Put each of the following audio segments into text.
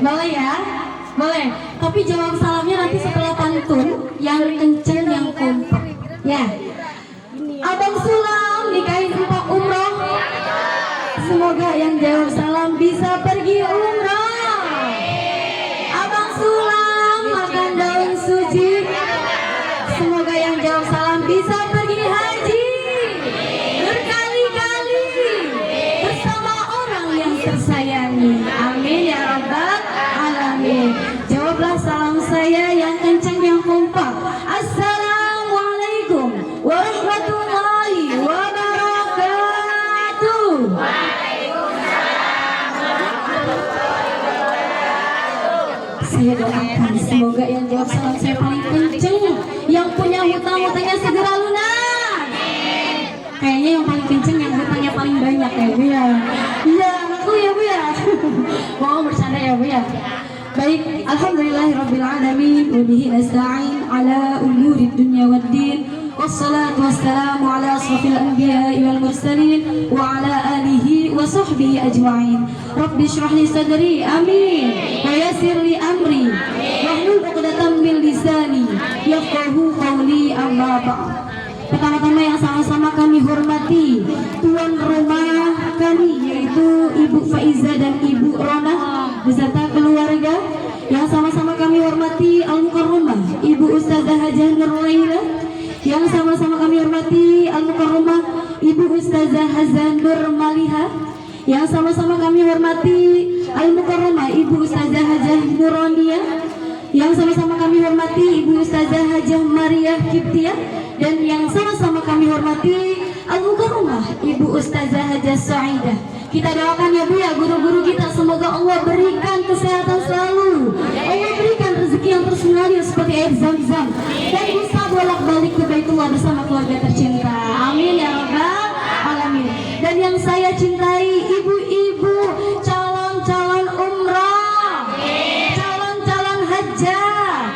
Boleh ya? Boleh. Tapi jawab salamnya nanti setelah pantun yang kenceng yang kompak. Ya. Abang Sulam nikahin empok umroh. Semoga yang jawab salam bisa pergi umroh. Abang Sulam makan daun suci. Semoga yang jawab salam bisa pergi haji berkali-kali bersama orang yang tersayangi. Amin ya rabbal alamin. Jawablah salam saya yang kencang yang kompak. Assalamualaikum warahmatullahi wabarakatuh. Saya doakan semoga yang jawab salam saya paling kenceng, yang punya hutang-hutangnya segera lunas. Kayaknya yang paling kenceng yang hutangnya paling banyak ya Bu ya. Iya, aku ya Bu ya. Mau bercanda ya Bu ya. Baik, alhamdulillahirrabbilalamin. Wabihi nasta'in ala umurid dunya waddin. Wassalatu wassalamu ala asrafil anbiya'i wal mursalin wa ala alihi wa sahbihi ajma'in. Rabbi shrah li sadri, amin, wa yassir li amri, wahlul 'uqdatam min lisani yafqahu qawli, amma ba'd. Pertama-tama yang sama-sama kami hormati tuan rumah kami, yaitu Ibu Faiza dan Ibu Rona beserta keluarga. Yang sama-sama kami hormati Al-Mukarramah Ibu Ustazah Hajah Nurlaila. Yang sama-sama kami hormati Al-Mukarramah Ibu Ustazah Hazan Nurmaliha. Yang sama-sama kami hormati Al-Mukarramah Ibu Ustazah Hajah Nuronia. Yang sama-sama kami hormati Ibu Ustazah Hajah Maria Kiptia. Dan yang sama-sama kami hormati Al-Mukarramah Ibu Ustazah Hajah Saidah. Kita doakan ya Bu ya, guru-guru kita semoga Allah berikan kesehatan selalu, Allah berikan rezeki yang terus mengalir seperti air zam-zam, dan bisa bolak-balik ke Baitullah bersama keluarga tercinta. Amin ya rabbal alamin. Dan yang saya cintai ibu-ibu calon-calon umrah, calon-calon hajjah,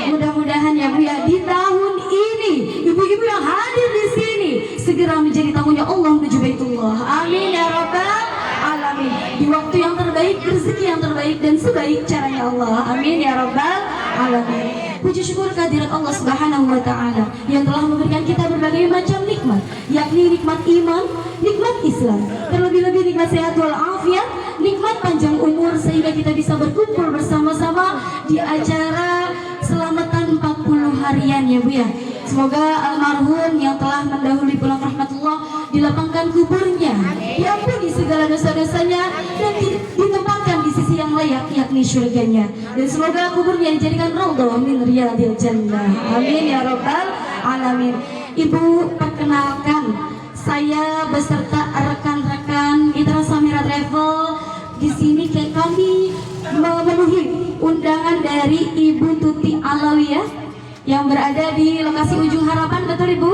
mudah-mudahan ya Bu ya di tahun ini ibu-ibu yang hadir di sini segera menjadi tamunya Allah menuju Baitullah. Amin ya rabbal alamin. Di waktu yang terbaik, rezeki yang terbaik, dan sebaik caranya Allah. Amin ya rabbal alamin. Puji syukur kehadirat Allah Subhanahu wa taala yang telah memberikan kita berbagai macam nikmat, yakni nikmat iman, nikmat Islam, terlebih-lebih nikmat sehat wal afiat, nikmat panjang umur, sehingga kita bisa berkumpul bersama-sama di acara selamatan 40 harian ya Bu ya. Semoga almarhum yang telah mendahului pulang rahmatullah dilapangkan kuburnya, diampuni segala dosa-dosanya, dan ditempatkan di sisi yang layak, yakni syurganya. Dan semoga kuburnya dijadikan raudhah min riyadil jannah. Amin ya rabbal alamin. Ibu, perkenalkan saya beserta rekan-rekan Mitra Samira Travel. Di sini kami memenuhi undangan dari Ibu Tuti Alawiyah yang berada di lokasi Ujung Harapan, betul Ibu?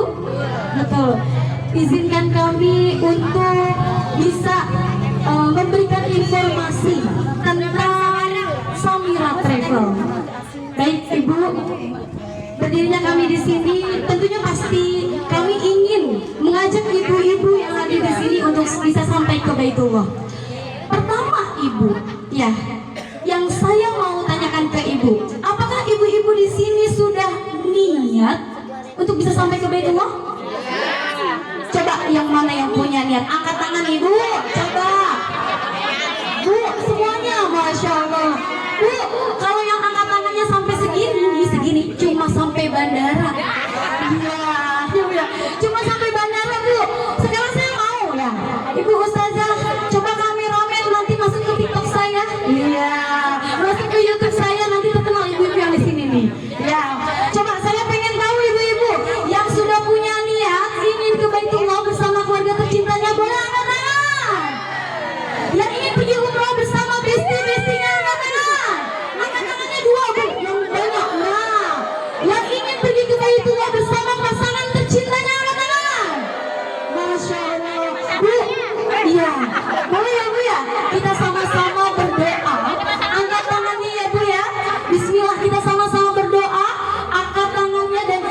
Betul. Izinkan kami untuk bisa memberikan informasi tentang Samira Travel. Baik Ibu, berdirinya kami di sini tentunya pasti kami ingin mengajak ibu-ibu yang hadir di sini untuk bisa sampai ke Baitullah. Pertama Ibu, ya, yang saya mau tanyakan ke Ibu, apakah ibu-ibu di sini sudah niat untuk bisa sampai ke Baitullah? Coba yang mana yang punya niat, angkat tangan Ibu. Coba Bu, semuanya, Masya Allah. Bu, kalau yang angkat tangannya sampai segini cuma sampai bandara. Iya, cuma sampai bandara Bu. Sekarang saya mau ya, Ibu Ustazah, coba kameramen nanti masuk ke TikTok saya. Iya, masuk ke YouTube saya, nanti terkenal ibu-ibu yang di sini nih. Ya, coba saya pengen tahu ibu-ibu yang sudah punya niat ingin ke Baitullah bersama keluarga tercintanya, boleh angkat tangan. Yang ingin pergi umroh bersama besti-bestinya, angkat tangan. Angkat tangannya 2 Bu, yang banyak. Nah, yang ingin pergi ke Baitullah bersama pasangan tercintanya, angkat tangan. Masya Allah Bu, iya, boleh ya Bu ya, kita sama-sama berdoa. Angkat tangannya ya Bu ya. Bismillah, kita sama-sama berdoa. Angkat tangannya dan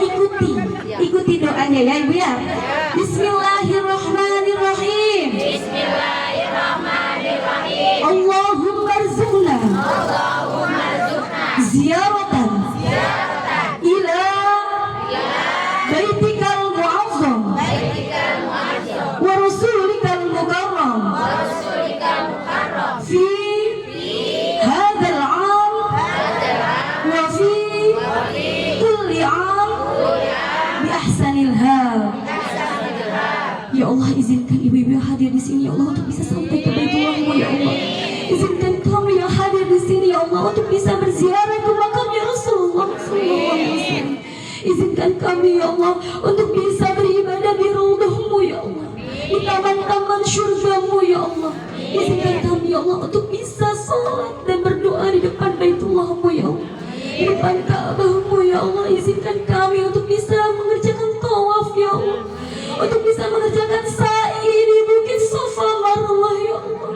ikuti doanya ya Ibu ya. Bismillahirrahmanirrahim. Allahumma rzuqna ziyaratan ila baitikal mu'azzam wa rasulikal mukarram fi hadzal 'am wa fi kulli 'am bi ahsanil hal. Ya Allah, izinkan ibu-ibu yang hadir di sini ya Allah untuk bisa sampai ke Baitullah-Mu ya Allah. Izinkan kami yang hadir di sini ya Allah untuk bisa berziarah ke makamnya Rasulullah SAW. Izinkan kami ya Allah untuk bisa beribadah di raudhah-Mu ya Allah, di taman-taman surga-Mu ya Allah. Izinkan kami ya Allah untuk bisa sholat dan berdoa di depan Baitullah-Mu ya Allah, di depan Ka'bah-Mu ya Allah. Izinkan kami untuk bisa mengerjakan tawaf ya Allah, untuk bisa mengerjakan sa'i di Bukit Safa Marwah ya Allah.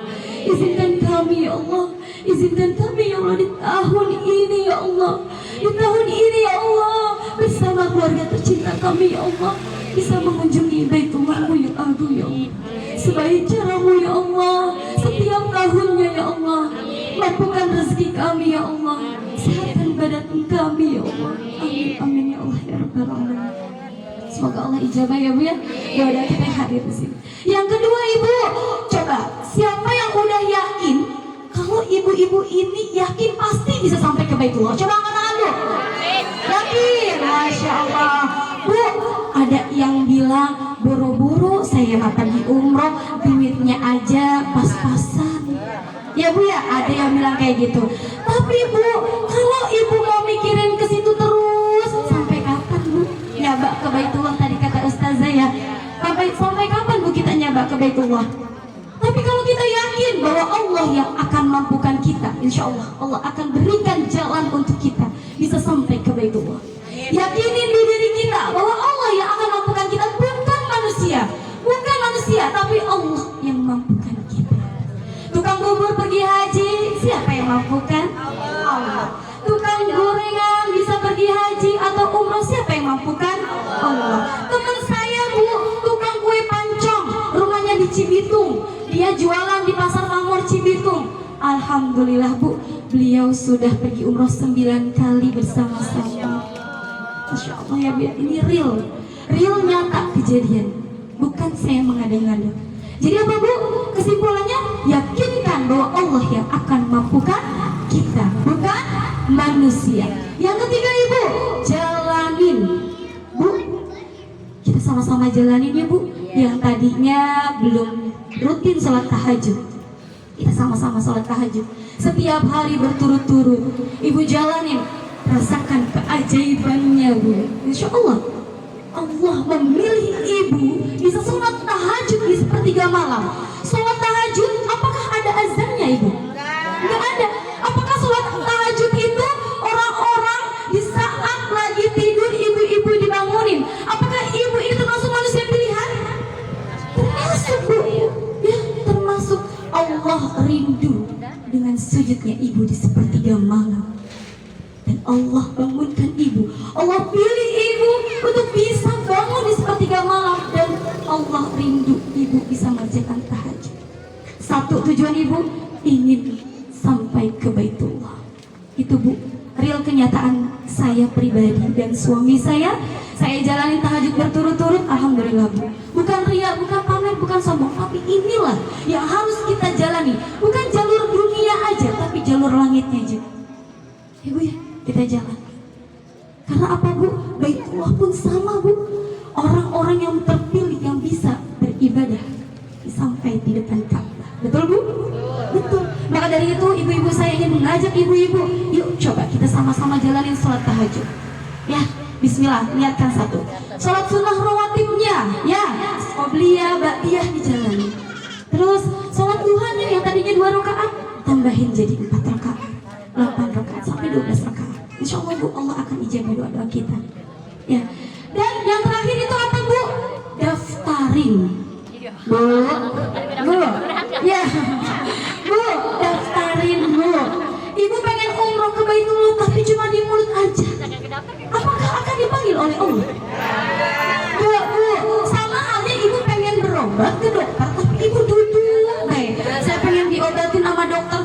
Izinkan kami ya Allah, izinkan kami ya Allah di tahun ini ya Allah, di tahun ini ya Allah bersama keluarga tercinta kami ya Allah bisa mengunjungi Baitullah-Mu yang agung ya Allah. Sebaik cara-Mu ya Allah setiap tahunnya ya Allah. Mampukan rezeki kami ya Allah, sehatkan badan kami ya Allah. Amin amin ya Allah ya Rabbal Alamin. Semoga Allah ijabah ya Bu ya doa kita yang hadir di sini. Yang kedua Ibu, coba siapa yang udah yakin kalau ibu-ibu ini yakin pasti bisa sampai ke Baitullah? Coba angkat tangan Bu. Yakin, Masya Allah. Bu, ada yang bilang buru-buru saya mau pergi umroh, duitnya aja pas-pasan. Ya Bu ya, ada yang bilang kayak gitu. Tapi Bu, kalau Ibu mau mikirin ke situ terus, sampai kapan Bu? Nyabak ke Baitullah tadi kata Ustazah ya. Sampai kapan Bu kita nyabak ke Baitullah? Tapi kalau kita yakin bahwa Allah yang akan mampukan kita, insya Allah Allah akan berikan jalan untuk kita bisa sampai ke Baitullah. Yakinin di diri kita bahwa Allah yang akan mampukan kita, bukan manusia, tapi Allah yang mampukan kita. Tukang bubur pergi haji, siapa yang mampukan? Allah. Tukang gorengan bisa pergi haji atau umroh, siapa yang mampukan? Allah. Teman saya Bu, tukang kue pancong, rumahnya di Cibitung, dia jualan di Pasar Pamor Cibitung. Alhamdulillah Bu, beliau sudah pergi umroh 9 kali bersama-sama. Masya Allah ya Bu, ini real nyata kejadian, bukan saya mengada-ngada. Jadi apa Bu? Kesimpulannya, yakinkan bahwa Allah yang akan mampukan kita, bukan manusia. Yang ketiga Ibu, jalanin Bu, kita sama-sama jalanin ya Bu. Yang tadinya belum rutin sholat tahajud, kita sama-sama sholat tahajud setiap hari berturut-turut. Ibu jalanin, rasakan keajaibannya Bu. Insya Allah Allah memilih Ibu bisa sholat tahajud di sepertiga malam. Sholat tahajud, apakah ada azannya Ibu? Nggak ada. Apakah sholat tahajud itu orang-orang di saat lagi tidur ibu-ibu dibangunin? Apakah ibu ini termasuk manusia pilihan? Termasuk Bu ya, termasuk. Allah rindu dengan sujudnya ibu di sepertiga malam, dan Allah bangunkan ibu. Allah pilih ibu untuk bisa bangun di sepertiga malam, dan Allah rindu ibu bisa mengerjakan tahajud. Satu tujuan ibu, ingin sampai ke Baitullah. Itu Bu, real kenyataan saya pribadi dan suami saya jalani tahajud berturut-turut. Alhamdulillah Bu, bukan ria, bukan pamer, bukan sombong, tapi inilah yang harus kita jalani. Bukan jalur dunia aja, tapi jalur langitnya aja. Ibu ya, kita jalan. Karena apa Bu? Baitullah pun sama Bu, orang-orang yang terpilih yang bisa beribadah sampai di depan Ka'bah. Betul Bu? Betul. Maka dari itu ibu-ibu saya ingin mengajak ibu-ibu, yuk coba kita sama-sama jalanin sholat tahajud. Ya, bismillah, niatkan satu. Sholat sunnah rawatibnya, ya, qobliyah, ba'diyah dijalani. Terus sholat duhanya yang tadinya 2 rakaat, tambahin jadi 4 rakaat, 8 rakaat sampai 12 rakaat. Insya Allah Bu, Allah akan ijabah doa-doa kita. Ya. Dan yang terakhir itu apa Bu? Daftarin. Bu, ya, Bu, daftarin Bu. Ibu pengen umroh ke Baitullah tapi cuma di mulut aja. Apakah akan dipanggil oleh Allah? Bu, sama halnya ibu pengen berobat ke dokter tapi ibu duduk. Saya pengen diobatin sama dokter,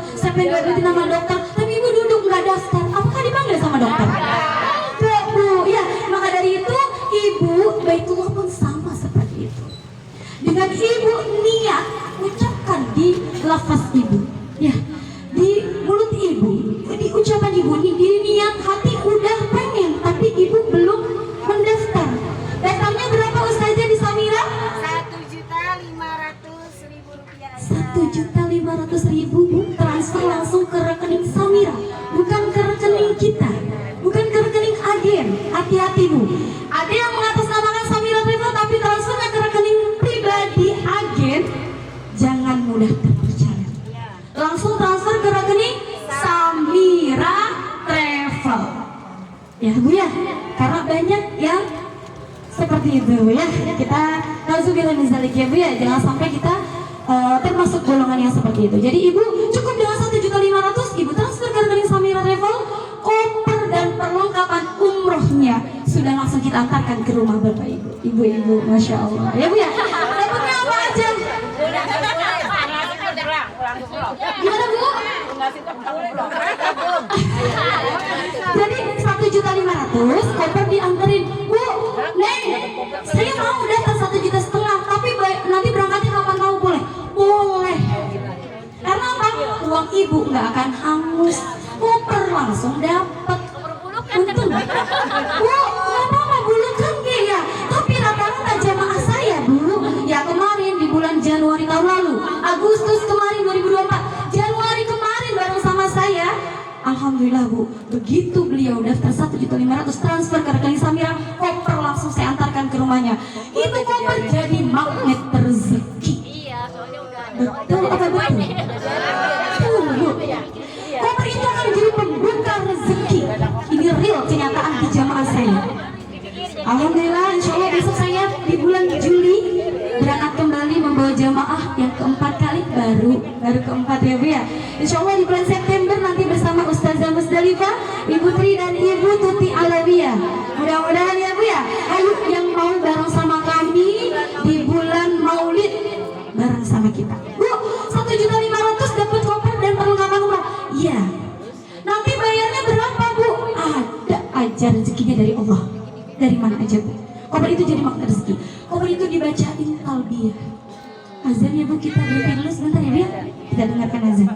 tapi ibu duduk nggak daftar. Apakah dipanggil lafaz ibu, ya, di mulut ibu, di ucapan ibu, di niat hati udah pengen, tapi ibu belum mendaftar. Daftarnya berapa Ustazah di Samira? 1.500.000 rupiah. 1.500.000 transfer langsung ke rekening Samira, bukan ke rekening kita, bukan ke rekening agen. Hati-hati Bu, ada yang mengatasnamakan Samira Travel tapi transfernya ke rekening pribadi agen, jangan mudah terpercaya. Langsung transfer ke rekening Samira Travel, ya Bu ya, karena banyak yang seperti itu Bu ya. Kita nauzubillah min dzalik ya Bu ya, jangan sampai kita termasuk golongan yang seperti itu. Jadi ibu cukup dengan 1.500.000, ibu transfer ke rekening Samira Travel, koper dan perlengkapan umrohnya sudah langsung kita antarkan ke rumah bapak ibu. Ibu-ibu, masya Allah ya Bu ya. Dapatnya apa aja? Gimana Bu? Jadi 1.500.000 koper diantarin. Bu, Neng, saya mau daftar 1,5 juta, tapi nanti berangkatnya kapan tahu boleh? Boleh. Karena apa? Uang ibu nggak akan hangus, koper langsung dapat. Untung. Bu, nggak apa-apa bulukan ya. Tapi rata-rata jamaah saya dulu, ya kemarin di bulan Januari tahun lalu, Agustus kemarin 2024, Januari kemarin bareng sama saya. Alhamdulillah Bu, begitu beliau daftar 1.500.000 transfer ke rekening Samira, koper langsung saya antarkan ke rumahnya. Itu koper jadi magnet rezeki. Iya, soalnya udah Betul apa betul? Betul Bu. Koper itu akan jadi pembuka rezeki. Ini real kenyataan di jamaah saya. Alhamdulillah, insya Allah besok saya di bulan Juli berangkat kembali membawa jamaah yang keempat kali, baru keempat ya Bu ya. Insya Allah di bulan September nanti bersama Ustazah Musdalifah, Ibu Tri dan Ibu Tuti Alawiyah. Mudah-mudahan ya Bu ya. Ayo yang mau bareng sama kami di bulan Maulid bareng sama kita. Bu, 1.500.000 dapat koper dan perlengkapan umroh. Iya. Nanti bayarnya berapa Bu? Ada aja rezekinya dari Allah. Dari mana aja Bu? Koper itu jadi magnet rezeki. Koper itu dibacain talbiyah. Azan ya Bu, kita berhenti dulu sebentar ya Bu ya. Kita dengarkan azan.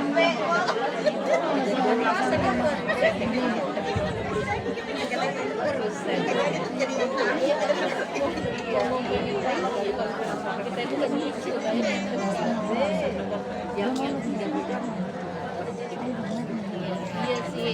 tempe. yang 3 bulan. Iya sih.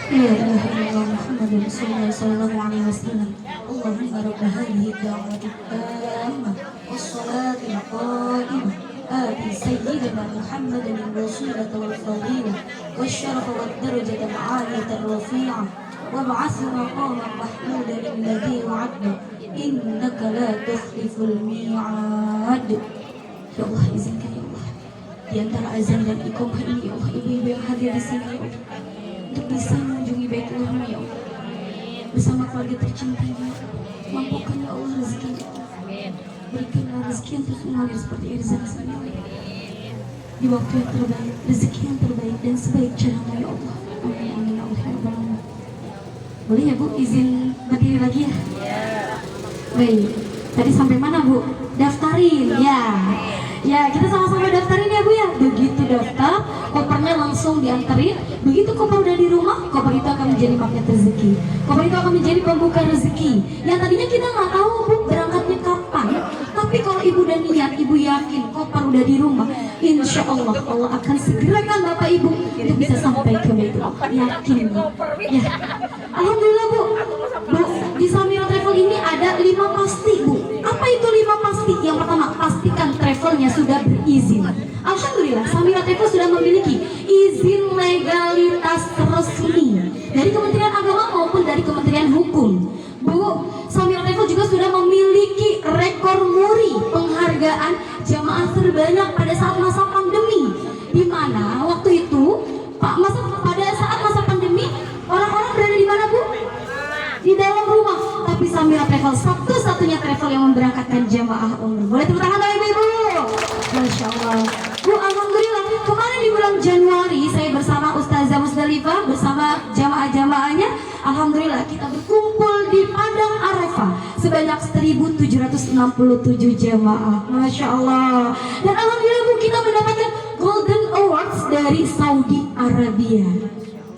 لا إله إلا الله محمد رسول الله صلى الله عليه وسلم اللهم رب هذه الدعوة التامة والصلاة القائمة آت سيدنا محمد الوسيلة والفضيلة والشرف والدرجة العالية الرفيعة وابعثه مقاما محمودا الذي وعدنا إنك لا تخلف الميعاد. Ya Allah, izinkan ya Allah di antara azan dan iqamah ini ya Allah, ibu-ibu yang hadir di sini ya Allah, untuk bisa mengunjungi Baitullah ya Allah bersama keluarga tercintanya. Mampukan ya Allah rezekinya, berikanlah rezeki yang terus mengalir seperti Irzan sendiri di waktu yang terbaik, rezeki yang terbaik dan sebaik caramu ya Allah. Amin amin ya Allah ya Rabbal Alamin. Boleh ya Bu izin berdiri lagi ya? Baik, tadi sampai mana Bu? Daftarin ya. Ya, kita sama-sama daftarin ya Bu ya. Begitu daftar, kopernya langsung dianterin. Begitu koper udah di rumah, koper itu akan menjadi magnet rezeki. Koper itu akan menjadi pembuka rezeki. Yang tadinya kita nggak tahu Bu berangkatnya kapan. Tapi kalau Ibu udah niat, Ibu yakin koper udah di rumah, insya Allah Allah akan segerakan Bapak Ibu untuk bisa sampai ke Baitullah. Yakin Bu. Ya. Alhamdulillah Bu. Bu, di Samira Travel ini ada 5 pasti Bu. Apa itu 5 pasti? Yang pertama, pastikan travelnya sudah berizin. Alhamdulillah, Samira Travel sudah memiliki izin legalitas resmi dari Kementerian Agama maupun dari Kementerian Hukum. Bu, Samira Travel juga sudah memiliki rekor muri penghargaan jamaah terbanyak pada saat masa pandemi. Di mana waktu itu pada saat masa pandemi orang-orang berada di mana Bu? Di dalam rumah. Tapi Samira Travel satu-satunya travel yang memberangkatkan jamaah umroh. Boleh tepuk tangan dong Ibu? Masya Allah. Bu, alhamdulillah kemarin di bulan Januari saya bersama Ustazah Musdalifah bersama jamaah-jamaahnya, alhamdulillah kita berkumpul di Padang Arafah sebanyak 1.767 jamaah. Masya Allah. Dan alhamdulillah Bu, kita mendapatkan Golden Awards dari Saudi Arabia.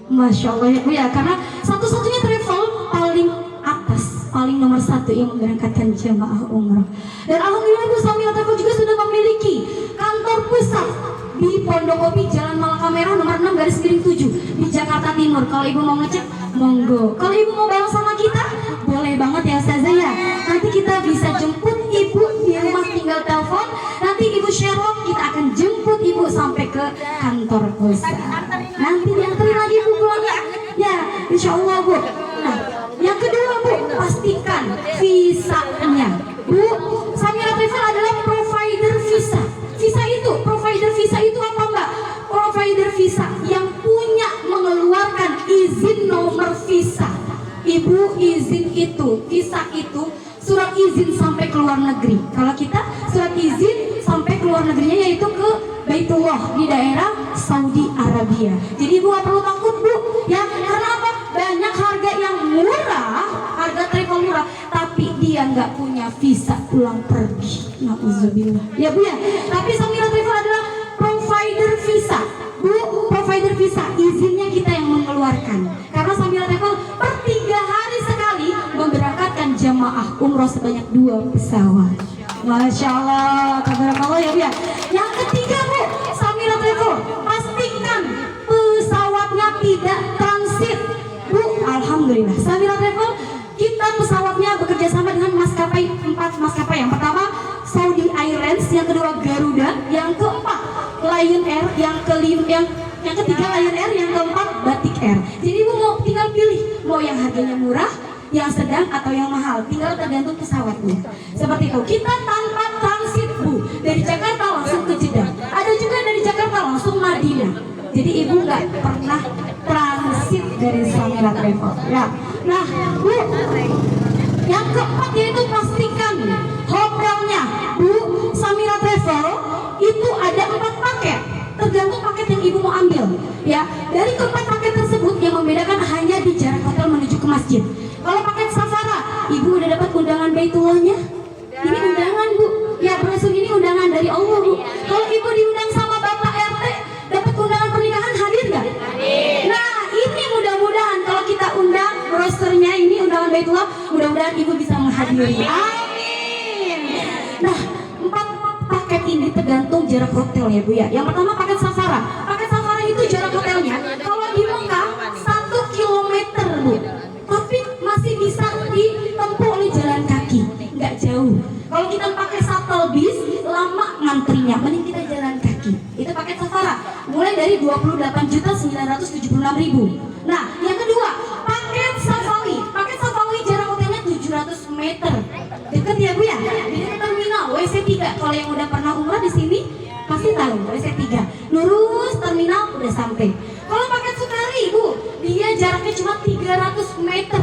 Masya Allah ya Bu ya, karena satu-satunya travel paling atas, paling nomor 1 yang memberangkatkan jamaah umroh. Dan alhamdulillah Bu, Samira Travel juga sudah memiliki kantor pusat di Pondokopi Jalan Malaka Merah nomor 6/7 di Jakarta Timur. Kalau Ibu mau ngecek, monggo. Kalau Ibu mau bareng sama kita, boleh banget ya Ustazah ya. Nanti kita bisa jemput Ibu di rumah, tinggal telepon. Nanti Ibu Sherlock, kita akan jemput Ibu sampai ke kantor pusat. Nanti dianterin lagi Bu pulangnya. Ya, insya Allah Bu. Nah, yang kedua Bu, pastikan visanya. Bu, Samira Travel adalah provider visa. Provider visa itu apa Mbak? Provider visa yang punya mengeluarkan izin nomor visa. Ibu izin itu, visa itu surat izin sampai ke luar negeri. Kalau kita surat izin sampai ke luar negerinya yaitu ke Baitullah di daerah Saudi Arabia. Jadi Ibu gak perlu takut Bu ya, karena apa? Banyak harga yang murah, harga travel murah, tapi dia nggak punya visa pulang pergi. Nauzubillah ya Bu ya. Tapi Samira Travel adalah provider visa Bu, provider visa, izinnya kita yang mengeluarkan. Karena Samira Travel per 3 hari sekali memberangkatkan jamaah umroh sebanyak 2 pesawat. Masya Allah, tabarakallah ya Bu ya. Yang ketiga Bu, Samira Travel pastikan pesawatnya tidak transit Bu. Alhamdulillah, Samira Travel kita pesawatnya bekerja sama dengan maskapai, 4 maskapai. Yang pertama Saudi Airlines, yang kedua Garuda, yang keempat Lion Air, yang ketiga Lion Air, yang keempat Batik Air. Jadi Ibu mau tinggal pilih mau yang harganya murah, yang sedang atau yang mahal, tinggal tergantung pesawatnya. Seperti itu. Kita tanpa transit Bu, dari Jakarta langsung ke Jeddah. Ada juga dari Jakarta langsung Madinah. Jadi Ibu nggak pernah transit dari Samira Travel ya. Nah Bu, yang keempat yaitu pastikan ada 4 paket, tergantung paket yang ibu mau ambil. Ya, dari keempat paket tersebut yang membedakan hanya di jarak hotel menuju ke masjid. Kalau paket safara, ibu udah dapat undangan Baitullahnya. Ini undangan bu, ya brosur ini undangan dari Allah bu. Kalau ibu diundang sama bapak RT, dapat undangan pernikahan, hadir nggak? Nah ini mudah-mudahan kalau kita undang brosurnya ini undangan Baitullah, mudah-mudahan ibu bisa menghadiri. Amin. Nah 4 paket ini tergantung jarak hotel ya bu ya. Yang pertama paket safara. Paket safara itu jarak hotelnya kalau di Mekah 1 kilometer bu, tapi masih bisa ditempuh oleh jalan kaki, nggak jauh. Kalau kita pakai shuttle bis, lama ngantrinya, mending kita jalan kaki. Itu paket safara, mulai dari 28.976.000. Nah, yang kedua, paket Safawi. Paket Safawi jarak hotelnya 700 meter. Deket ya bu ya, di dekat terminal WC3. Kalau yang udah pernah umrah di sini pasti tahu WC3. Lurus terminal udah sampai. Kalau paket Sukari bu, dia jaraknya cuma 300 meter.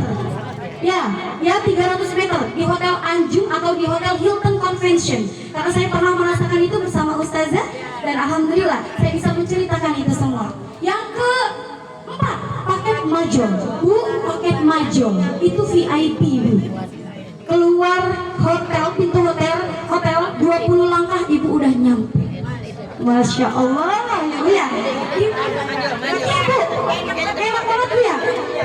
Ya 300 meter di Hotel Anjung atau di Hotel Hilton Convention. Karena saya pernah merasakan itu bersama Ustazah dan alhamdulillah saya bisa menceritakan itu semua. Yang keempat, paket Majong. Bu, paket Majong itu VIP bu. Keluar hotel, pintu hotel 20 langkah ibu udah nyampe. Masya Allah ya bu ya. Enak banget bu ya.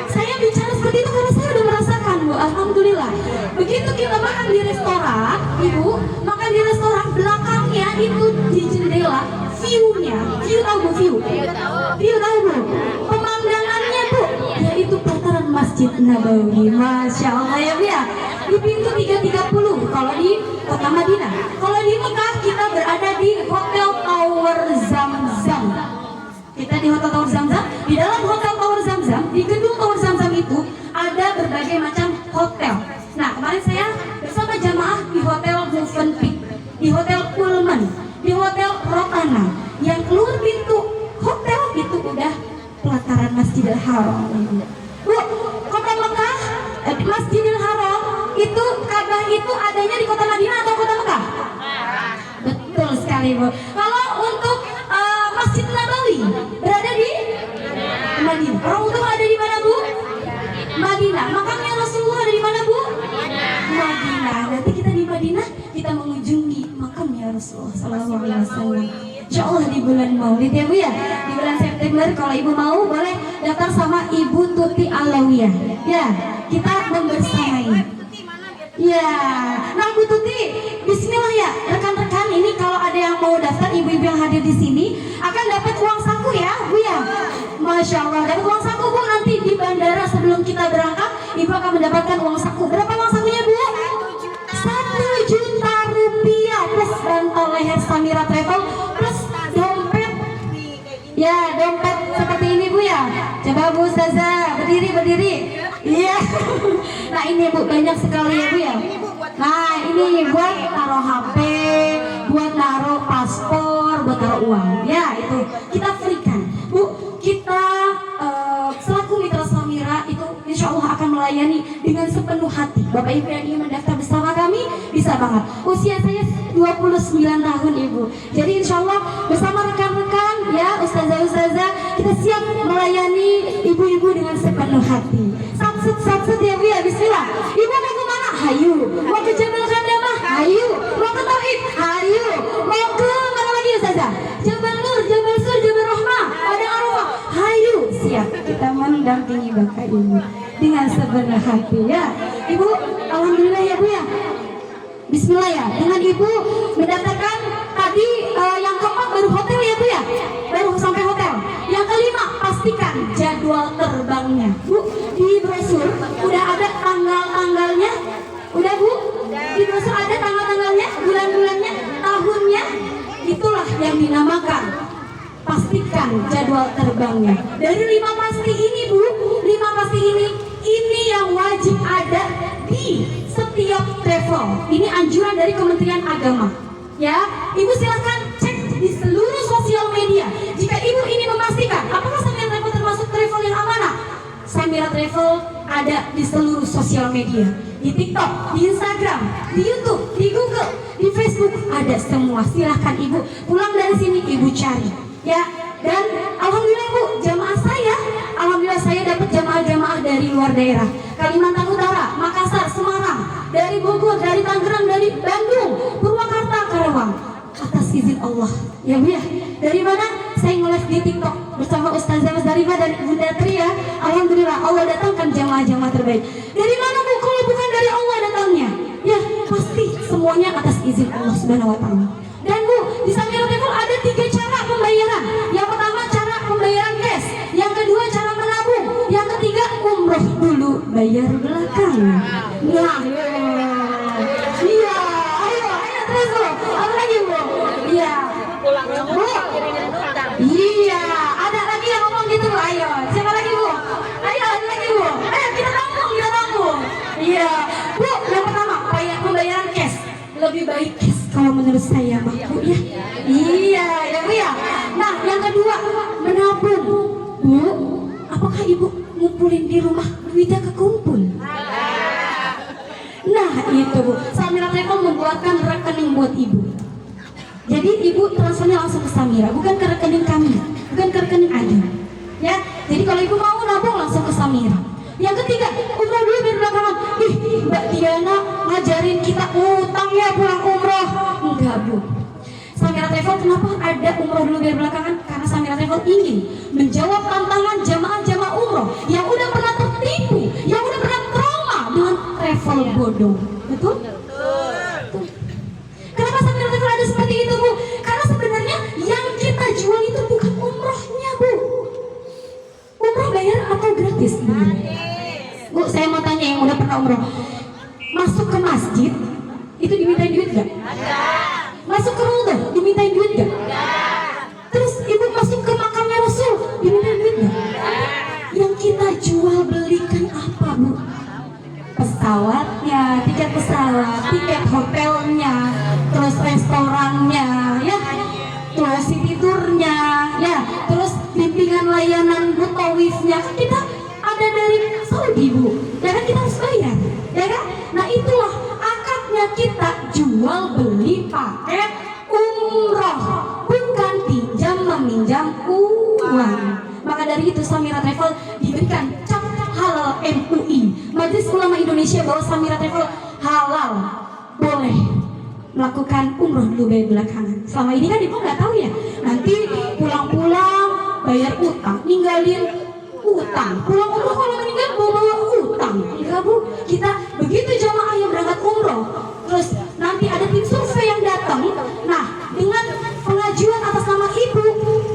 Saya bicara seperti itu karena saya udah merasakan bu. Alhamdulillah. Begitu kita makan di restoran, ibu makan di restoran, belakangnya itu di jendela view-nya, view tahu bu view? View tahu bu? Pemandangannya bu, yaitu pelataran Masjid Nabawi. Masya Allah ya bu ya. Di pintu 330 kalau di kota Madinah. Kalau di Mekah kita berada di Hotel Tower Zamzam. Kita di Hotel Tower Zamzam. Di dalam Hotel Tower Zamzam, di gedung Tower Zamzam itu ada berbagai macam hotel. Nah kemarin saya bersama jamaah di Hotel Movenpick, di Hotel Pullman, di Hotel Rotana. Yang keluar pintu hotel itu udah pelataran Masjidil Haram. Bu, kota Mekah, Masjidil Haram itu Ka'bah itu adanya di kota Madinah atau kota Mekah? Betul sekali bu. Kalau untuk Masjid Nabawi berada di Madinah. Raudhah ada di mana bu? Madinah. Makamnya Rasulullah ada di mana bu? Madinah. Nanti kita di Madinah kita mengunjungi makamnya Rasulullah Sallallahu Alaihi Wasallam. Insya Allah di bulan Maulid ya bu ya. Di bulan September kalau ibu mau boleh daftar sama Ibu Tuti Alawiyah. Ya kita membersamai. Ya, nah Bu Tuti, bismillah ya, rekan-rekan ini kalau ada yang mau daftar, ibu-ibu yang hadir di sini akan dapat uang saku ya, Bu ya. Masya Allah, dapat uang saku Bu, nanti di bandara sebelum kita berangkat, ibu akan mendapatkan uang saku. Berapa uang sakunya Bu? 1 juta rupiah plus bantal leher Samira Travel plus dompet. Ya, dompet seperti ini Bu ya. Coba Bu Ustazah, berdiri. Iya. Nah ini Bu banyak sekali ya Bu ya. Nah ini buat taruh HP, buat taruh paspor, buat taruh uang. Ya itu kita freekan Bu. Kita selaku mitra Samira itu insya Allah akan melayani dengan sepenuh hati. Bapak Ibu yang ingin mendaftar bersama kami bisa banget. Usia saya 29 tahun Ibu. Jadi insya Allah bersama rekan-rekan ya Ustazah kita siap melayani ibu-ibu dengan sepenuh hati. Sat ya Bu ya, bismillah. Ibu mau ke mana? Hayu. Mau ke Jabal Khadamah? Hayu. Mau ke Tauhid? Hayu. Mau ke mana lagi Ustazah? Jabal Nur, Jabal Sur, Jabal Rahmah, Padang Arafah. Hayu. Siap kita mendampingi Bapak Ibu dengan sepenuh hati ya. Ibu, alhamdulillah ya Bu ya. Bismillah ya. Dengan Ibu mendaftarkan tadi yang keempat baru hotel ya Bu ya. Baru sampai hotel. Yang kelima pastikan jadwal terbangnya. Bu, di brosur udah ada tanggal-tanggalnya. Udah Bu? Di brosur ada tanggal-tanggalnya, bulan-bulannya, tahunnya. Itulah yang dinamakan pastikan jadwal terbangnya. Dari 5 pasti ini Bu, 5 pasti ini yang wajib ada di setiap travel. Ini anjuran dari Kementerian Agama. Ya, Ibu silahkan cek di seluruh sosial media. Jika Ibu ini memastikan apakah Samira Travel termasuk travel yang amanah, Samira Travel ada di seluruh sosial media. di TikTok, di Instagram, di YouTube, di Google, di Facebook, ada semua. Silahkan ibu pulang dari sini ibu cari, ya. Dan alhamdulillah ibu, alhamdulillah saya dapat jamaah-jamaah dari luar daerah, Kalimantan Utara, Makassar, Semarang, dari Bogor, dari Tangerang, dari Bandung, Purwakarta, Karawang. Atas izin Allah, ya bu ya. Dari mana? Saya nge-live di TikTok bersama Ustazah Mas Darifah dan Bunda Tri ya. Alhamdulillah Allah datangkan jamaah-jamaah terbaik. Dari mana bu? Kalau bukan dari Allah datangnya, ya pasti semuanya atas izin Allah Subhanahu Wa Taala. Dan bu, di Samira Travel ada 3 cara pembayaran. Yang pertama cara pembayaran cash, yang kedua cara menabung, yang ketiga umroh dulu bayar belakangan. Nah, iya, ayo terus bu. Apa lagi bu? Iya. Bu, iya, ada lagi yang ngomong gitu bu. Ayo, siapa lagi bu? Ayo, ada lagi bu. Ayo kita tampung. Iya, bu. Yang pertama pembayaran cash, lebih baik cash kalau menurut saya bu ya. Iya, ya bu ya. Nah, yang kedua menabung. Bu, apakah ibu ngumpulin di rumah duitnya kekumpul? Nah itu bu, Samira Travel membuatkan rekening buat ibu. Jadi ibu transfernya langsung ke Samira, bukan ke rekening kami, bukan ke rekening Adi. Ya, jadi kalau ibu mau nabung langsung ke Samira. Yang ketiga, umroh dulu biar belakangan. Ih, Mbak Diana ngajarin kita utang ya pulang umroh. Enggak bu. Samira Travel kenapa ada umroh dulu biar belakangan? Karena Samira Travel ingin menjawab tantangan jamaah-jamaah umroh yang udah pernah tertipu, yang udah pernah trauma dengan travel bodong. Betul? Betul. Kenapa Samira Travel ada seperti itu bu? Karena sebenarnya yang kita jual itu bukan umrohnya bu. Umroh bayar atau gratis sebenarnya? Bu, saya mau tanya yang udah pernah umroh, masuk ke masjid itu dimintain duit gak? Masuk ke raudhah dimintain duit gak? Terus ibu masuk ke makamnya Rasul dimintain duit gak? Yang kita jual belikan apa bu? Pesawatnya, tiket pesawat, tiket hotelnya, terus restorannya, ya, terus city tournya, ya, terus bimbingan layanan mutawifnya. Kita ada dari Saudi bu, ya kan, kita harus bayar, ya kan? Nah itulah akadnya kita jual beli paket umroh, bukan pinjam meminjam uang. Maka dari itu Samira Travel diberikan cap halal MUI, Majelis Ulama Indonesia, bahwa Samira Travel halal, boleh melakukan umroh dulu bayar belakangan. Selama ini kan ibu nggak tahu ya, nanti pulang-pulang bayar utang, ninggalin utang, pulang umroh kalau meninggal bawa utang. Enggak bu, kita begitu jamaah yang berangkat umroh, terus nanti ada tim survei yang datang. Nah, dengan pengajuan atas nama ibu,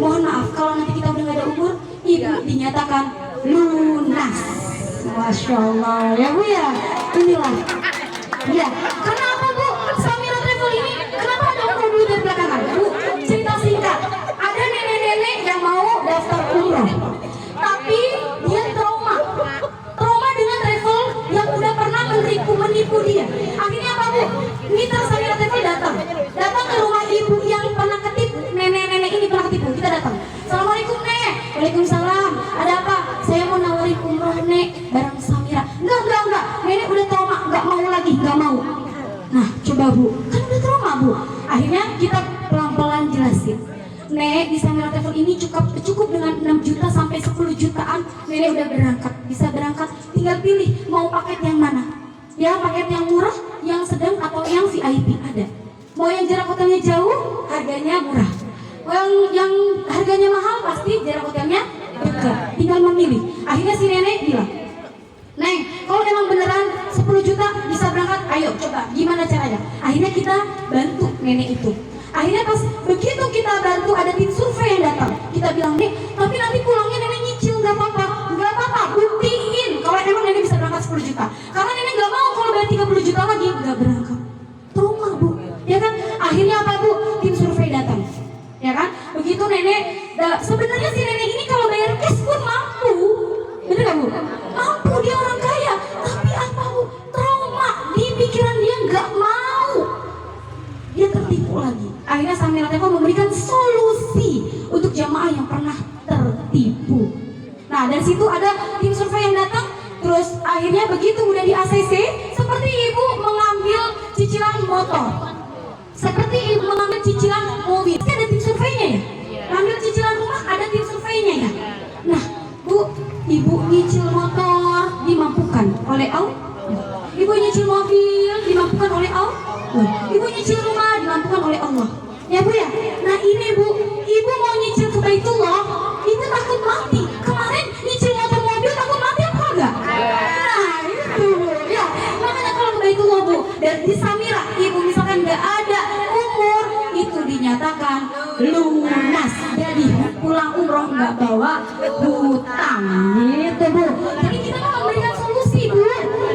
mohon maaf kalau nanti kita udah nggak ada umur, ibu dinyatakan lunas. Masya Allah ya bu ya. Inilah ya, karena apa bu? Samira Travel ini kenapa ada umroh dulu dari belakangan bu? Cerita singkat, ada nenek-nenek yang mau daftar umroh, tapi dia trauma dengan travel yang udah pernah menipu dia. Akhirnya apa bu? Mitra Samira Travel datang ke rumah ibu yang pernah ketipu. Nenek-nenek ini pernah ketipu. Kita datang, assalamualaikum nek. Waalaikumsalam. Ada apa? Saya mau nawarin umroh nek bareng Samira. Enggak, nenek udah trauma, nggak mau lagi, nggak mau. Nah coba bu, kan udah trauma bu. Akhirnya kita pelan-pelan jelasin, nek di Samira Travel ini cukup dengan 6 juta sampai 10 jutaan. Nenek udah berangkat, bisa berangkat, tinggal pilih mau paket yang mana. Ya, paket yang murah, yang sedang, atau yang VIP ada. Mau yang jarak hotelnya jauh, harganya murah. Yang harganya mahal, pasti jarak hotelnya dekat. Tinggal memilih. Akhirnya si nenek bilang, Neng, kalau emang beneran 10 juta bisa berangkat, ayo coba, gimana caranya? Akhirnya kita bantu nenek itu. Akhirnya pas begitu kita bantu, ada tim survei yang datang. Kita bilang, Nek, tapi nanti pulangnya nenek nyicil, nggak apa-apa, buktiin kalau emang nenek bisa berangkat 10 juta. Karena nenek nggak mau kalau bayar 30 juta lagi nggak berangkat. Trauma bu, ya kan? Akhirnya apa bu? Tim survei datang, ya kan? Begitu nenek, sebenarnya si nenek ini kalau bayar cash pun mampu, bener nggak bu? Mampu, dia orang kaya, tapi apa bu? Trauma di pikiran dia, nggak mau. Dia tertipu lagi. Akhirnya Samira Travel memberikan solusi untuk jamaah yang pernah tertipu. Nah dari situ ada tim survei yang datang. Terus akhirnya begitu udah di ACC, seperti ibu mengambil cicilan motor, seperti ibu mengambil cicilan mobil. Kan ada tim surveinya ya? Ngambil cicilan rumah ada tim surveinya ya? Nah, Bu, ibu nyicil motor dimampukan oleh Allah. Ibu nyicil mobil dimampukan oleh Allah. Ibu nyicil rumah dimampukan oleh Allah. Ya Bu ya. Nah ini Bu, ibu mau nyicil ke Baitullah, ibu takut mati. Kemarin nyicil motor mobil takut mati apa enggak? Nah itu Bu. Ya, makanya kalau ke Baitullah Bu, dan di Samira, ibu misalkan nggak ada umur, itu dinyatakan lunas. Jadi pulang umroh nggak bawa hutang. Gitu Bu. Jadi kita mau memberikan solusi Bu.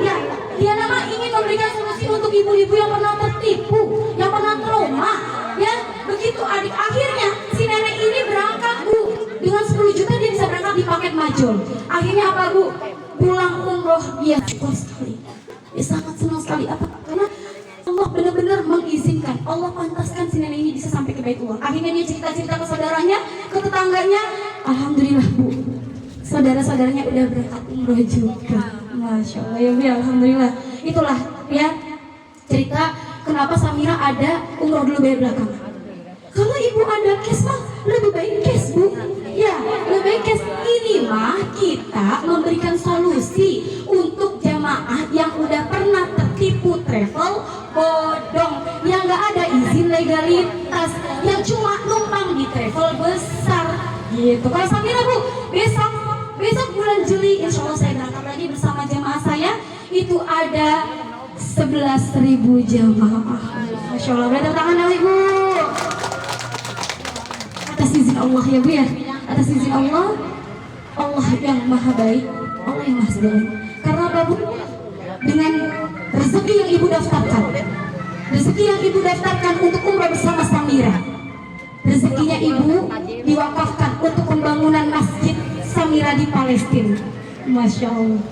Ya, dia nama ingin memberikan solusi untuk ibu-ibu yang pernah tertipu, yang pernah trauma. Ya, begitu adik akhirnya si nenek ini berangkat Bu, dengan 10 juta dia bisa berangkat di paket majul. Akhirnya apa Bu? Pulang umroh dia syukur sekali. Dia sangat senang sekali apa? Karena Allah benar-benar mengizinkan, Allah pantaskan si nenek ini bisa sampai ke Baitullah. Akhirnya dia cerita-cerita ke saudaranya, ke tetangganya. Alhamdulillah Bu, saudara-saudaranya udah berangkat umroh juga. Masya Allah ya Bu, alhamdulillah. Itulah ya cerita kenapa Samira ada umroh dulu bayar belakangan. Kalau ibu ada cash mah lebih baik cash Bu. Ya, lebih baik cash. Ini mah kita memberikan solusi untuk jamaah yang udah pernah tertipu travel bodong, yang nggak ada izin legalitas, yang cuma numpang di travel besar gitu. Kalau Samira Bu, besok bulan Juli insya Allah saya berangkat lagi bersama jamaah saya. Itu ada 11.000 jamaah. Masya Allah, berarti tangan dong Ibu. Atas izin Allah ya Bu ya. Atas izin Allah, Allah yang maha baik, Allah yang maha segala. Karena apa Bu? Dengan rezeki yang Ibu daftarkan, rezeki yang Ibu daftarkan untuk umrah bersama Samira, rezekinya Ibu diwakafkan untuk pembangunan masjid Samira di Palestina. Masya Allah.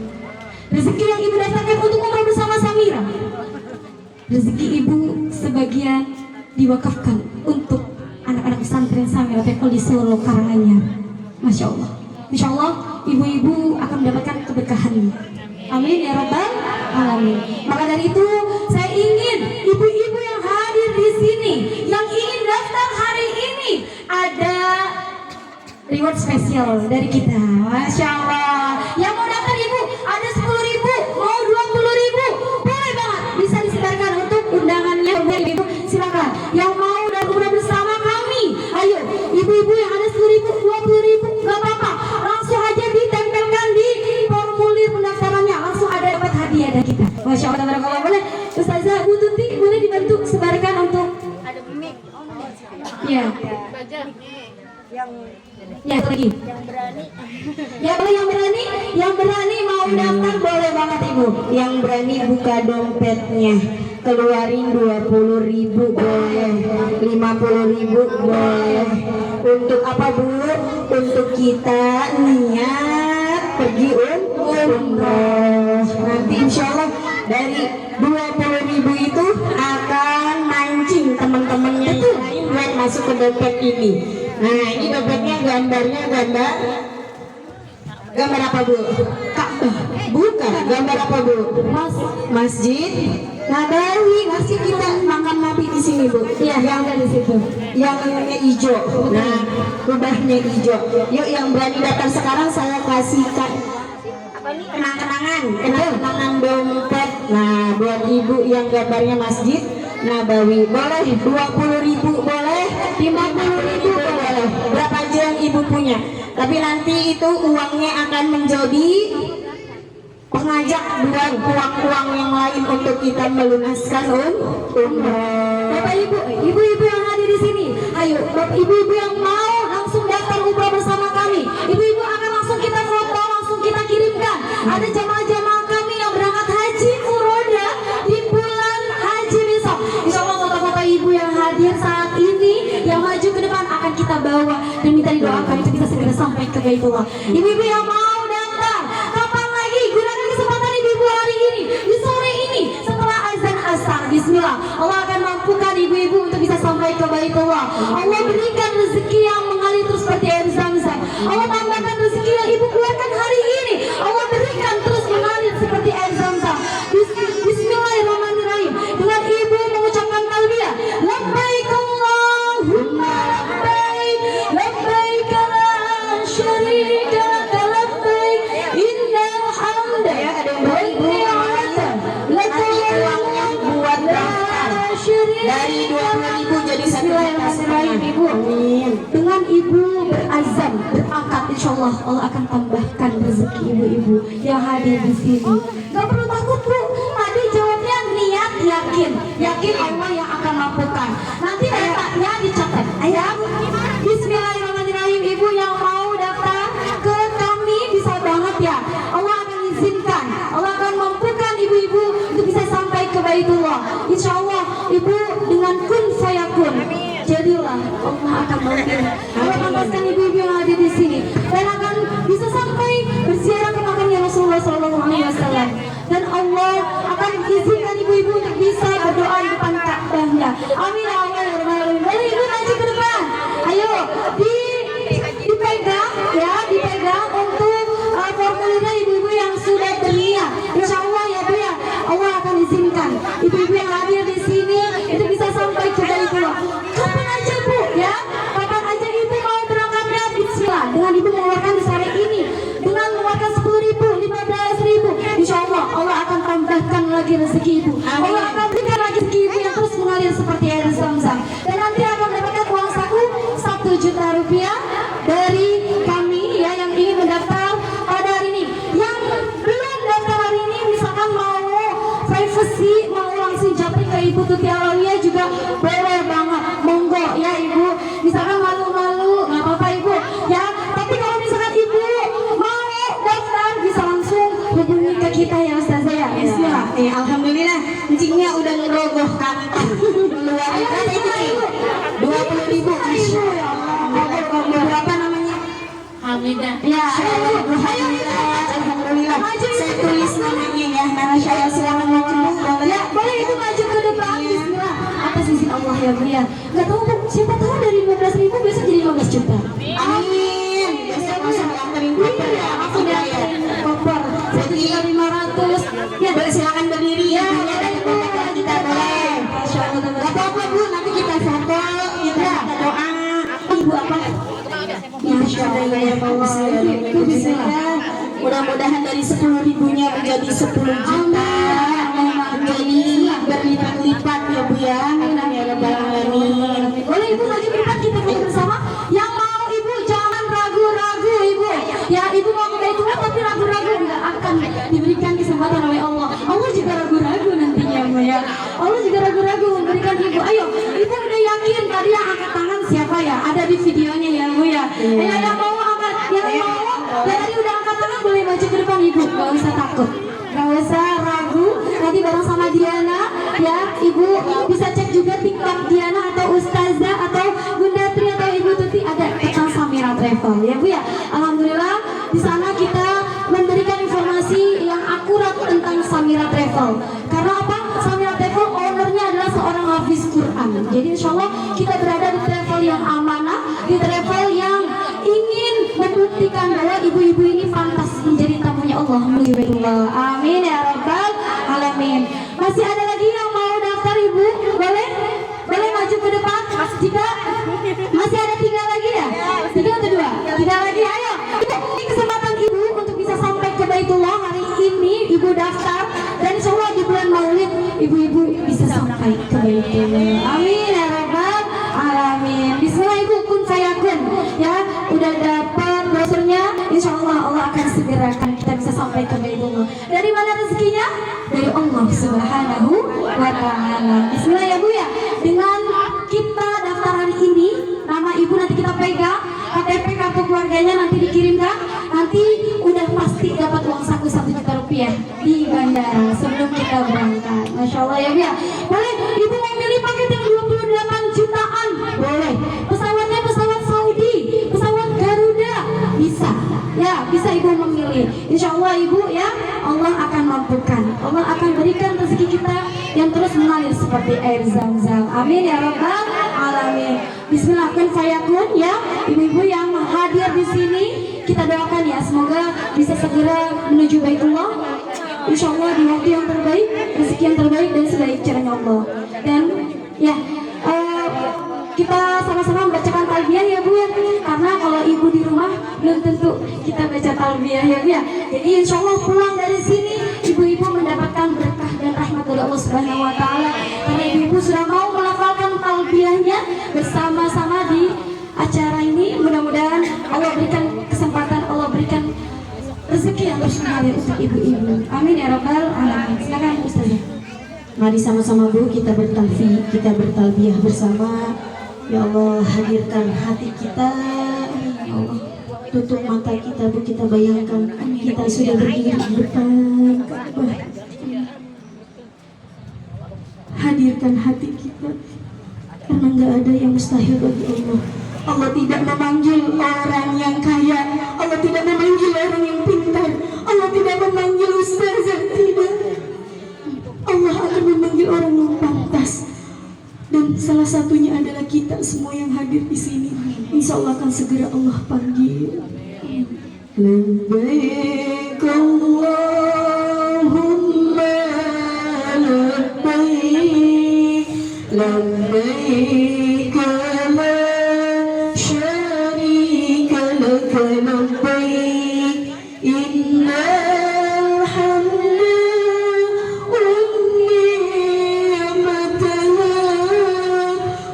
Rezeki yang Ibu daftarkan untuk umrah bersama Samira, rezeki Ibu sebagian diwakafkan untuk anak-anak pesantren Samira Tekol di Solo Karanganyar. Masya Allah. Insya Allah ibu-ibu akan mendapatkan keberkahan. Amin ya Rabbal Alamin. Maka dari itu saya ingin ibu-ibu yang hadir di sini, yang ingin daftar hari ini, ada reward spesial dari kita. Masya Allah. Yang mau daftar Ibu ada 10.000, mau 20.000, boleh banget, bisa disebarkan untuk undangannya Ibu. Silakan. Yang mau dan umrah bersama kami, ayo ibu-ibu yang ada 10.000, 20.000, nggak apa-apa, langsung aja ditempelkan di formulir pendaftarannya, langsung ada dapat hadiah dari kita. Masya Allah, tabarakallah. Boleh Ustazah Bu Tuti boleh dibantu sebarkan untuk ya. Ya lagi. Yang berani mau daftar boleh banget Ibu. Yang berani buka dompetnya, keluarin 20.000 boleh, 50.000 boleh. Untuk apa Bu? Untuk kita niat pergi umroh. Nanti insya Allah dari 20.000 itu akan mancing teman-temannya yang lain buat masuk ke dompet ini. Nah ini dompetnya gambarnya gambar apa Bu? Ka'bah. Bukan, gambar apa Bu? Masjid Nabawi. Masih kita makan Nabi di sini Bu. Iya, yang ada di situ. Yang warnanya hijau. Nah, rubahnya hijau. Yuk yang berani datang sekarang saya kasihkan kenang-kenangan dompet. Nah, buat ibu yang gambarnya Masjid Nabawi boleh, 20.000 boleh, 50.000 boleh, berapa aja yang ibu punya. Tapi nanti itu uangnya akan menjadi pengajak buat uang-uang yang lain untuk kita melunaskan umroh. Bapak Ibu, ibu-ibu yang hadir di sini, ayo, bapak ibu-ibu yang mau langsung daftar umroh bersama kami, ibu-ibu akan langsung kita foto, langsung kita kirimkan. Ada jamaah-jamaah kami yang berangkat haji furoda di bulan haji besok. Insya Allah foto-foto ibu yang hadir saat ini, yang maju ke depan akan kita bawa dan minta didoakan itu bisa segera sampai ke Baitullah. Ibu-ibu yang mau daftar, kapan lagi? Gunakan kesempatan ibu-ibu hari ini, di sore ini, setelah azan asar. Bismillah, Allah akan mampukan ibu-ibu untuk bisa sampai ke Baitullah. Allah berikan rezeki yang mengalir terus seperti air Zam-Zam. Allah tambahkan rezeki yang ibu keluarkan hari ini, Allah berikan terus mengalir seperti air Zam-Zam. Bismillah. Amin. Dengan ibu berazam, berakad, insya Allah Allah akan tambahkan rezeki ibu-ibu yang hadir di sini. Gak perlu takut bu. Tadi jawabnya niat, yakin, yakin Allah yang akan mampukan. Nanti datanya dicatat. Ya, Bismillahirrahmanirrahim. Ibu yang mau daftar ke kami bisa banget ya. Allah akan izinkan, Allah akan mampukan ibu-ibu untuk bisa sampai ke Baitullah. Insya Allah ibu dengan kun fayakun. Jadilah Allah akan mampukan. Allah membebaskan ibu-ibu yang ada di sini dan akan bisa sampai berziarah ke makamnya Rasulullah SAW. Dan Allah akan izinkan ibu-ibu untuk bisa berdoa di depan Ka'bahnya. Amin ya Allah ya Rabbal Alamin. Mari ibu maju ke depan. Ayo dipegang ya, dipegang untuk formulirnya ibu-ibu yang sudah berniat. Insya Allah ya Bu ya, Allah akan izinkan ibu-ibu yang hadir di sini itu bisa sampai ke Baitullah. Kapan aja Bu ya, kapan aja ibu mau berangkatnya Bismillah. Dengan ibu mengeluarkan di sore ini, dengan mengeluarkan 10.000, 15.000, Insya Allah Allah akan tambahkan lagi rezeki ibu. Allah akan berikan lagi rezeki ibu yang terus mengalir seperti air Zam-Zam. Dan nanti akan mendapatkan uang saku 1 juta rupiah dari kami ya yang ingin mendaftar pada hari ini. Yang belum daftar hari ini misalkan mau privacy, mau langsung japri ke Ibu Tuti Alawiyah juga boleh banget, monggo ya Ibu. Misalkan malu-malu nggak apa-apa Ibu ya. Tapi kalau misalkan Ibu mau daftar bisa langsung hubungi ke kita ya Ustazah ya. Bismillah. Alhamdulillah, encingnya udah ngerogoh kantong. Luar biasa itu Ibu. 20.000. Berapa namanya? Hamidah. Ya, ayo Alhamdulillah. Saya tulis namanya ya. Nama saya silakan maju. ya, boleh Ibu maju ke depan. Bismillah. Atas izin Allah ya Bu ya. Gak tahu Bu, siapa tahu dari 15.000 besok jadi 15 juta. Amin. Besok langsung anterin koper ya. Aku udah koper 1.500.000. Ya, Boleh silakan berdiri ya. Ya, Ada koper kita boleh. Masya Allah. Gak apa-apa Bu, nanti kita foto, kita doa. Ibu apa? Masya Allah ya Allah. Bismillah. Mudah-mudahan dari 10.000-nya menjadi 10 juta, menjadi berlipat-lipat ya Bu ya. Amin ya Rabbal Alamin. Boleh Ibu maju ke depan kita foto bersama. Yang mau Ibu jangan ragu-ragu Ibu. Ya Ibu mau ke Baitullah tapi ragu-ragu nggak akan diberikan kesempatan oleh Allah. Allah juga ragu-ragu nantinya Bu ya. Allah juga ragu-ragu memberikan Ibu. Ayo Ibu udah yakin tadi yang angkat tangan siapa ya? Ada di videonya ya Bu ya. Ayo yang mau angkat, yang mau dan tadi udah angkat tangan boleh maju ke depan Ibu. Gak usah takut. Gak usah ragu, nanti bareng sama Diana ya. Ibu bisa cek juga TikTok Diana atau Ustazah atau Bunda Tri atau Ibu Tuti ada tentang Samira Travel ya Bu ya. Alhamdulillah di sana kita memberikan informasi yang akurat tentang Samira Travel. Karena apa? Samira Travel ownernya adalah seorang hafiz Quran. Jadi insya Allah kita berada di travel yang amanah, di travel yang ingin membuktikan bahwa ibu-ibu ini pantas menjadi tamunya Allah. Amin ya Rabbal Alamin. Masih ada lagi yang mau daftar Ibu? Boleh? Boleh maju ke depan? Jika masih ada 3 lagi ya? 3 atau 2? 3 lagi, ayo. Ini kesempatan Ibu untuk bisa sampai ke Baitullah hari ini. Ibu daftar dan insya Allah di bulan Maulid ibu-ibu bisa sampai ke Baitullah. Amin ya Rabbal Alamin. Bismillah Ibu, kun fayakun ya. Udah dapat brosurnya, insya Allah Allah akan segerakan kita bisa sampai ke Baitullah. Dari mana rezekinya? Dari Allah Subhanahu wa Ta'ala. Bismillah ya Bu ya. Dengan kita daftar hari ini, nama Ibu nanti kita pegang, KTP kartu keluarganya nanti dikirimkan. Nanti udah pasti dapat uang saku 1 juta rupiah di bandara sebelum kita berangkat. Masya Allah ya Bu ya. Boleh Ibu mau milih paket yang 28 jutaan? Boleh. Pesawatnya pesawat Saudi, pesawat Garuda, bisa. Ya, bisa Ibu memilih. Insya Allah Ibu ya, Allah akan mampukan. Allah akan berikan rezeki kita yang terus mengalir seperti air Zam-Zam. Amin ya Rabbal Alamin. Bismillah kun fayakun ya. Ibu-ibu yang hadir di sini kita doakan ya, semoga bisa segera menuju Baitullah. Insya Allah di waktu yang terbaik, rezeki yang terbaik dan sebaik caranya Allah. Dan ya, kita sama-sama membacakan talbiyah ya Bu ya. Karena kalau Ibu di rumah belum tentu kita baca talbiyah ya Bu ya. Jadi insya Allah pulang dari sini ibu-ibu mendapatkan berkah dan rahmat dari Allah Subhanahu wa Ta'ala. Karena ibu-ibu sudah mau melafalkan talbiyahnya bersama-sama di untuk ibu-ibu. Amin ya robbal alamin. Silakan Ustazah. Mari sama-sama Bu kita bertalbiyah bersama. Ya Allah, hadirkan hati kita. Ya Allah, tutup mata kita Bu, kita bayangkan kita sudah berdiri di depan Ka'bah. Hadirkan hati kita, karena nggak ada yang mustahil bagi Allah. Allah tidak memanggil orang yang kaya, Allah tidak memanggil orang yang pintar, Allah tidak memanggil ustazah, tidak. Allah akan memanggil orang yang pantas, dan salah satunya adalah kita semua yang hadir di sini. Insya Allah akan segera Allah panggil. Labbaik Allahumma labbaik, labbaik la syarika laka labbaik, innal hamda wan ni'mata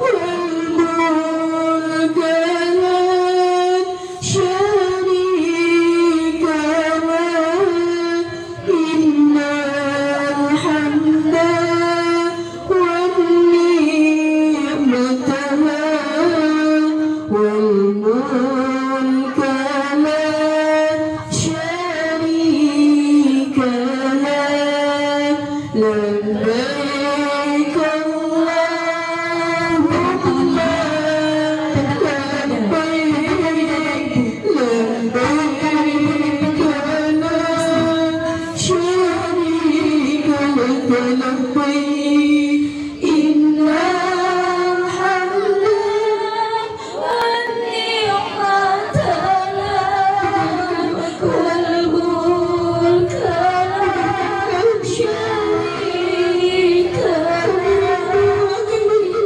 wal mulka la syarika lak, innal hamda wan ni'mata wal mulka la syarika lak. Labbaik Allahumma labbaik, labbaik la syarika laka labbaik, innal hamda wan ni'mata lak, wal mulka la syarika lak,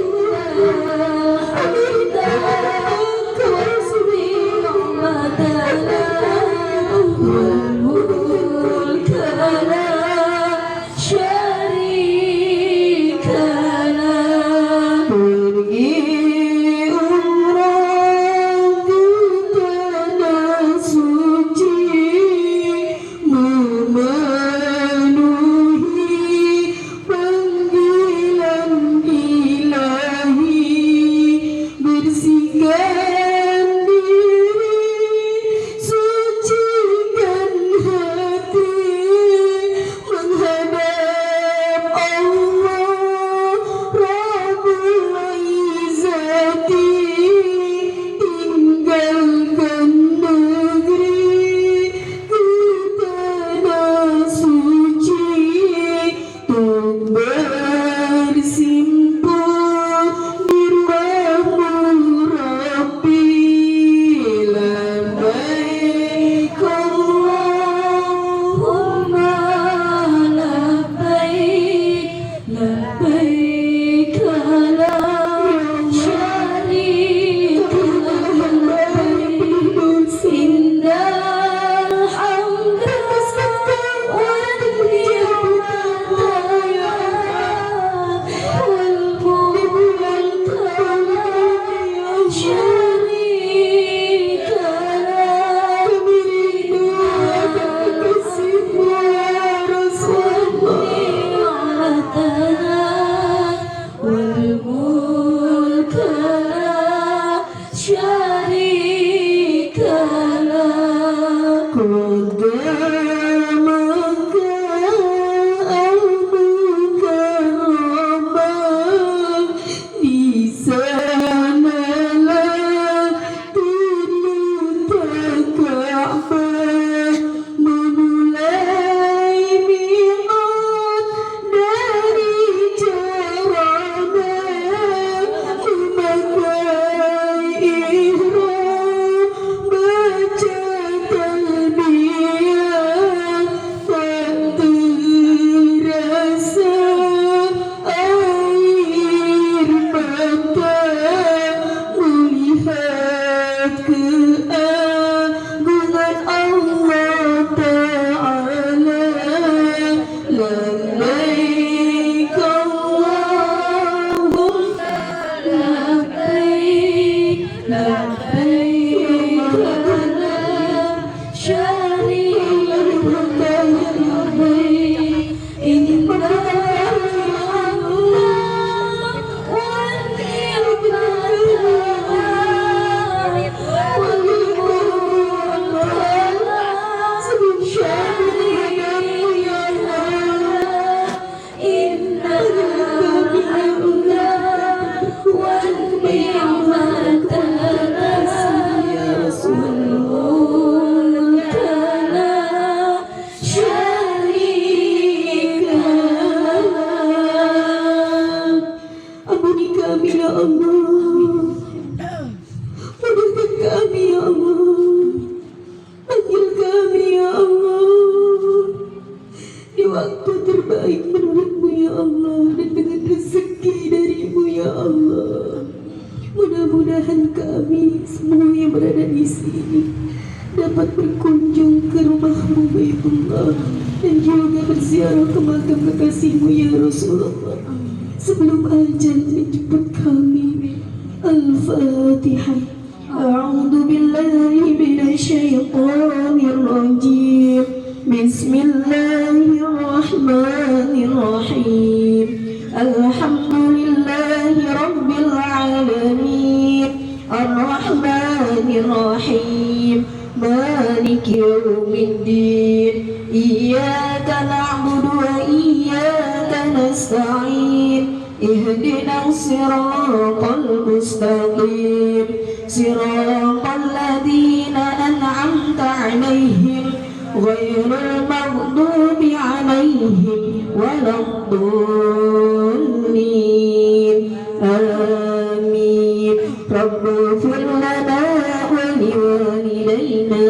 innal hamda wan ni'mata lak, wal mulka la syarika waktu terbaik menurutmu ya Allah, dan dengan rezeki darimu ya Allah. Mudah-mudahan kami semua yang berada di sini dapat berkunjung ke rumahmu Baitullah, dan juga berziarah ke makam kekasihmu ya Rasulullah sebelum ajal menjemput kami. Al-Fatihah. A'udzu billahi minasyaitonir rajim. Bismillahirrahmanirrahim. Alhamdulillahi rabbil alamin. Ar-Rahmanir Rahim. Maliki yaumiddin. Iyyaka na'budu wa iyyaka nasta'in. اهدنا الصراط المستقيم صراط الذين أنعمت عليهم غير المغضوب عليهم ولا الضالين آمين رب اغفر لنا ولوالدينا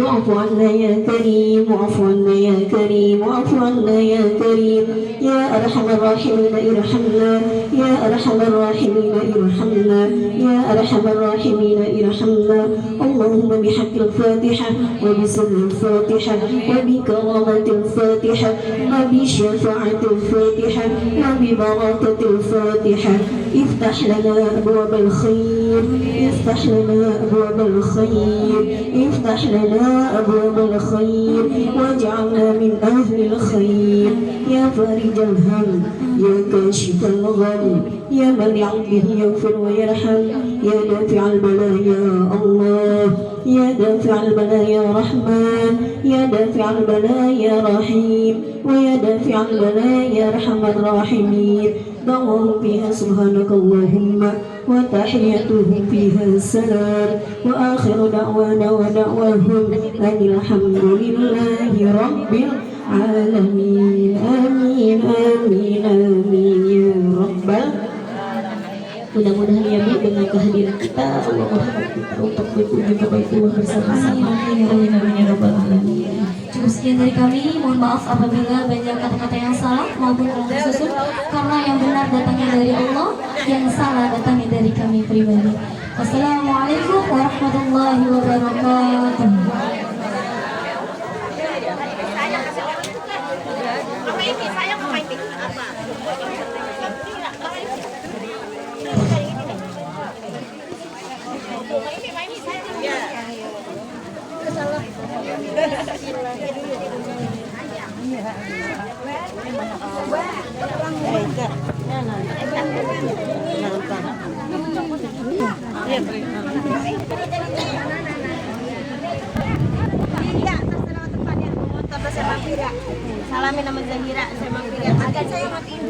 واعف عنا يا كريم واعف عنا يا كريم واعف عنا يا كريم يا أرحم الراحمين ارحمنا يا أرحم الراحمين ارحمنا يا أرحم الراحمين ارحمنا اللهم بحق الفاتحة وبسر الفاتحة وبكرامة الفاتحة وبشفاعة الفاتحة وببركة الفاتحة افتح لنا أبواب الخير افتح لنا أبواب الخير افتح لنا أبواب الخير واجعلنا من أهل الخير يا فارج الهم يا كاشف الغم يا من بعبده يغفر ويرحم يا دافع البلاء يا الله يا دافع البلاء يا رحمن يا دافع البلاء يا رحيم ويا دافع البلاء يا أرحم الراحمين دعوهم فيها سبحانك اللهم وتحيتهم فيها السلام وآخر دعوانا ودعواهم أن الحمد لله رب العالمين آمين آمين آمين يا رب. Mudah-mudahan ya Bu, dengan kehadiran kita Allah merahmati kita untuk berkunjung ke Baitullah bersama-sama. Amin amin ya rabbal alamin. Cukup sekian dari kami, mohon maaf apabila banyak kata-kata yang salah maupun yang tersusun, karena yang benar datangnya dari Allah, yang salah datangnya dari kami pribadi. Wassalamualaikum warahmatullahi wabarakatuh. Salamin nama Zahira, saya mampir ya. Akan saya matiin.